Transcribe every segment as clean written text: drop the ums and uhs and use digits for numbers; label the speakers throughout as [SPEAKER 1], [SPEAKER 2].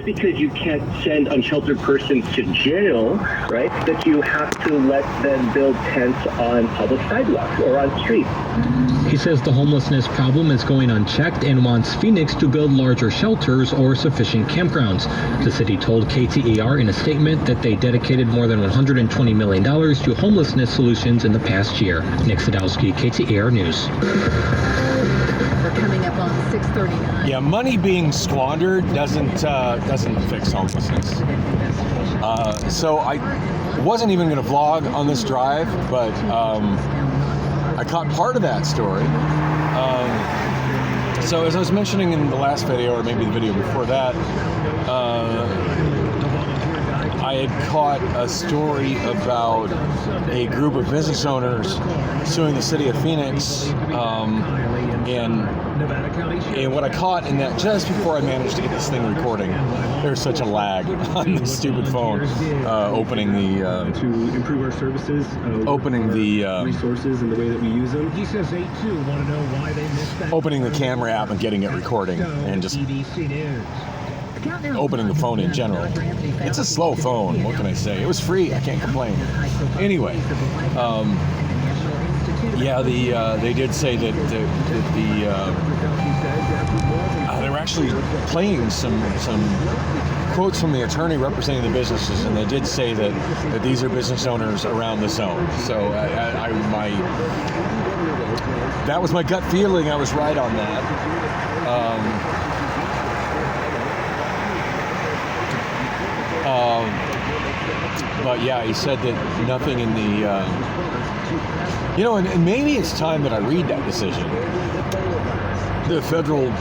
[SPEAKER 1] because you can't send unsheltered persons to jail, right, that you have to let them build tents on public sidewalks or on streets.
[SPEAKER 2] He says the homelessness problem is going unchecked and wants Phoenix to build larger shelters or sufficient campgrounds. The city told KTAR in a statement that they dedicated more than $120 million to homelessness solutions in the past year. Nick Sadowski, KTAR News.
[SPEAKER 3] We're coming up on 6:39.
[SPEAKER 4] Yeah, money being squandered doesn't fix homelessness. So I wasn't even going to vlog on this drive, but I caught part of that story. So as I was mentioning in the last video, or maybe the video before that, I had caught a story about a group of business owners suing the city of Phoenix, and what I caught in that, just before I managed to get this thing recording, there's such a lag on the stupid phone opening the
[SPEAKER 5] to improve our services,
[SPEAKER 4] opening the
[SPEAKER 5] resources and the way that we use them.
[SPEAKER 6] He says they too want to know why they missed that.
[SPEAKER 4] opening the camera app and getting it recording, and just
[SPEAKER 6] ABC News.
[SPEAKER 4] opening the phone in general. It's a slow phone, what can I say? It was free, I can't complain. Anyway, yeah, they did say that they were actually playing some quotes from the attorney representing the businesses, and they did say that these are business owners around the zone. So that was my gut feeling. I was right on that. But yeah, he said that nothing in the, and maybe it's time that I read that decision. The federal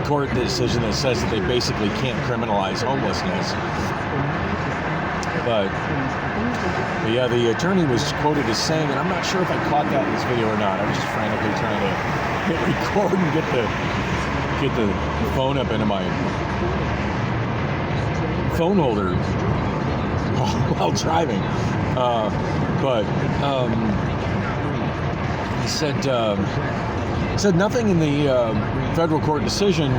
[SPEAKER 4] court decision that says that they basically can't criminalize homelessness. But yeah, the attorney was quoted as saying, and I'm not sure if I caught that in this video or not. I was just frantically trying to hit record and get the phone up into my phone holder while driving. But he said nothing in the federal court decision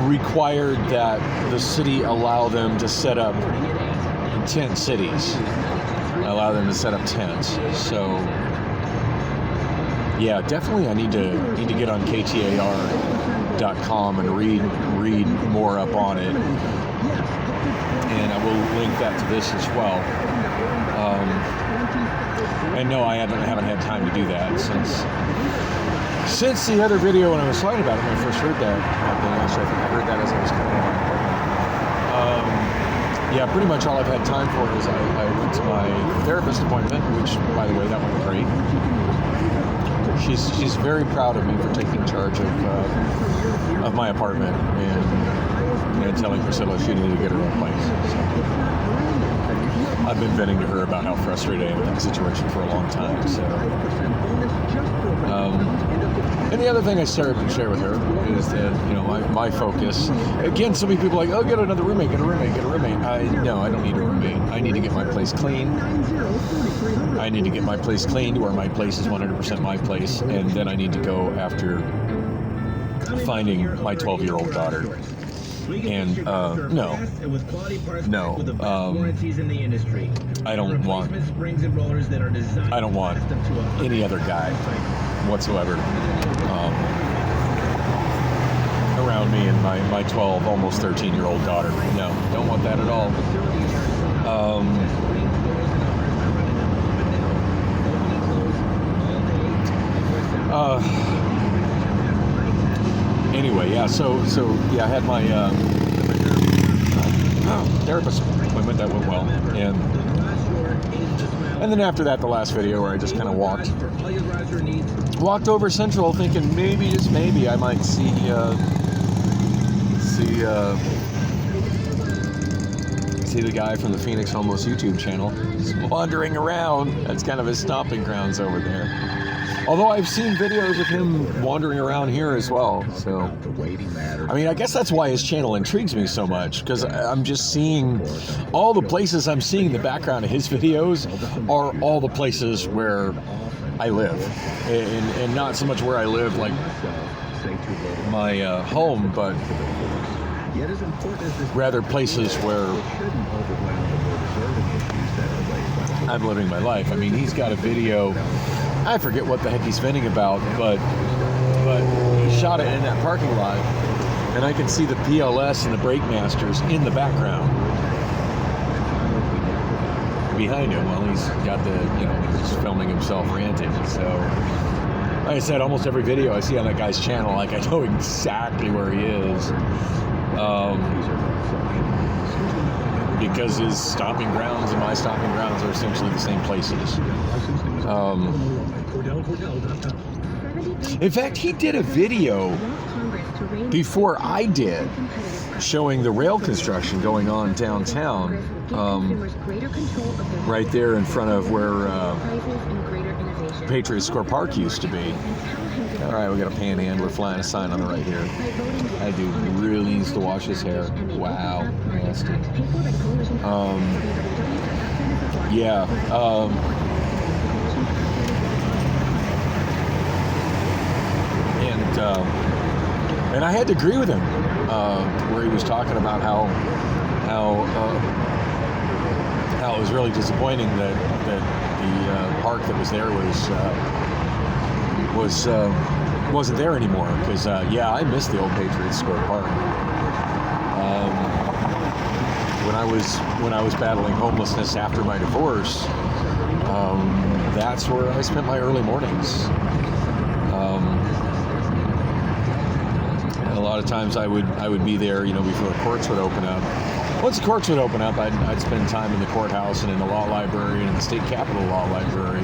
[SPEAKER 4] required that the city allow them to set up tent cities, allow them to set up tents. So yeah, definitely I need to get on KTAR.com and read more up on it, and I will link that to this as well. And no, I haven't had time to do that since the other video when I was talking about it when I first heard that. Actually, I think I heard that as I was coming on. Yeah, pretty much all I've had time for is I went to my therapist appointment, which, by the way, that went great. She's very proud of me for taking charge of my apartment and telling Priscilla she needed to get her own place. So I've been venting to her about how frustrated I am with that situation for a long time. So, and the other thing I started to share with her is that my focus. Again, so many people are like, oh, get another roommate, get a roommate. No, I don't need a roommate. I need to get my place clean. I need to get my place clean to where my place is 100% my place, and then I need to go after finding my 12-year-old daughter. And no, I don't want any other guy whatsoever around me and my 12, almost 13-year-old daughter. No, don't want that at all. Anyway, yeah, so yeah, I had my therapist appointment. That went well, and then after that, the last video where I just kind of walked over Central, thinking maybe, just maybe, I might see the guy from the Phoenix Homeless YouTube channel just wandering around. That's kind of his stomping grounds over there. Although I've seen videos of him wandering around here as well. So, I mean, I guess that's why his channel intrigues me so much, because I'm just seeing all the places I'm seeing in the background of his videos are all the places where I live. And not so much where I live, like my home, but rather places where I'm living my life. I mean, he's got a video, I forget what the heck he's venting about, but he shot it in that parking lot, and I can see the PLS and the brake masters in the background behind him while he's got he's filming himself ranting. So, like I said, almost every video I see on that guy's channel, like I know exactly where he is. Because his stomping grounds and my stomping grounds are essentially the same places. In fact, he did a video before I did showing the rail construction going on downtown, right there in front of where Patriot Square Park used to be. All right, we got a panhandler flying a sign on the right here. That dude really needs to wash his hair. Wow, nasty. And I had to agree with him where he was talking about how it was really disappointing that the park that was there wasn't there anymore, because I miss the old Patriot Square Park. When I was battling homelessness after my divorce, that's where I spent my early mornings. And a lot of times I would be there, before the courts would open up. Once the courts would open up, I'd spend time in the courthouse and in the law library and in the state capitol law library,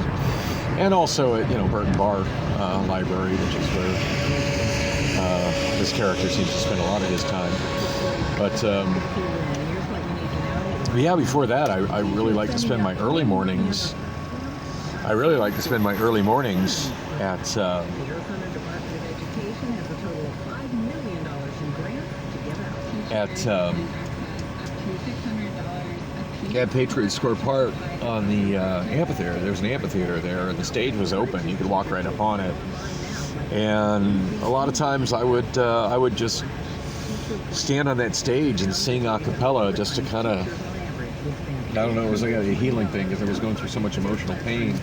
[SPEAKER 4] and also at Burton Bar Library, which is where this character seems to spend a lot of his time. But before that, I really like to spend my early mornings. I really like to spend my early mornings at Patriot Square Park on the amphitheater. There's an amphitheater there, and the stage was open. You could walk right up on it. And a lot of times I would just stand on that stage and sing a cappella, just to kind of, I don't know, it was like a healing thing, because I was going through so much emotional pain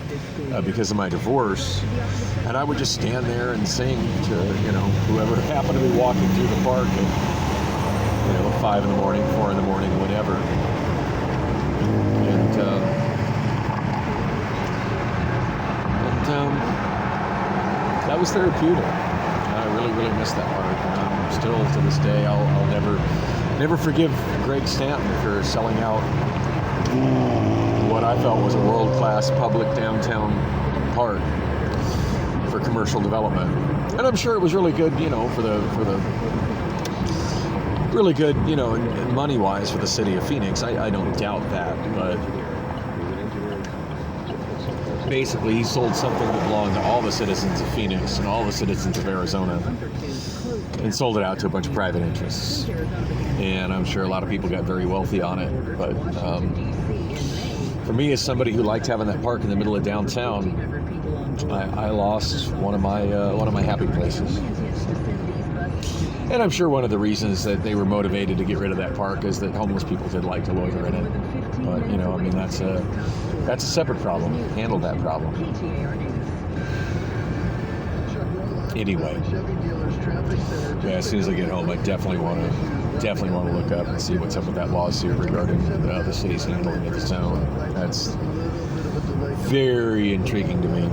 [SPEAKER 4] because of my divorce. And I would just stand there and sing to whoever happened to be walking through the park at 5 in the morning, 4 in the morning, whatever. And that was therapeutic. I really, really miss that park. Still to this day, I'll never forgive Greg Stanton for selling out what I felt was a world-class public downtown park for commercial development. And I'm sure it was really good, for the really good, money-wise for the city of Phoenix. I don't doubt that, but basically he sold something that belonged to all the citizens of Phoenix and all the citizens of Arizona, and sold it out to a bunch of private interests. And I'm sure a lot of people got very wealthy on it. But for me, as somebody who liked having that park in the middle of downtown, I lost one of my happy places. And I'm sure one of the reasons that they were motivated to get rid of that park is that homeless people did like to loiter in it. But that's a separate problem. Handled that problem. Anyway, as soon as I get home, I definitely want to look up and see what's up with that lawsuit regarding the city's handling of the town. That's very intriguing to me.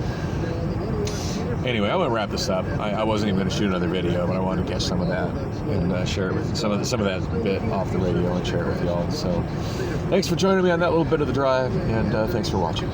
[SPEAKER 4] Anyway, I'm going to wrap this up. I wasn't even going to shoot another video, but I wanted to catch some of that and share it with some of that bit off the radio and share it with y'all. So, thanks for joining me on that little bit of the drive, and thanks for watching.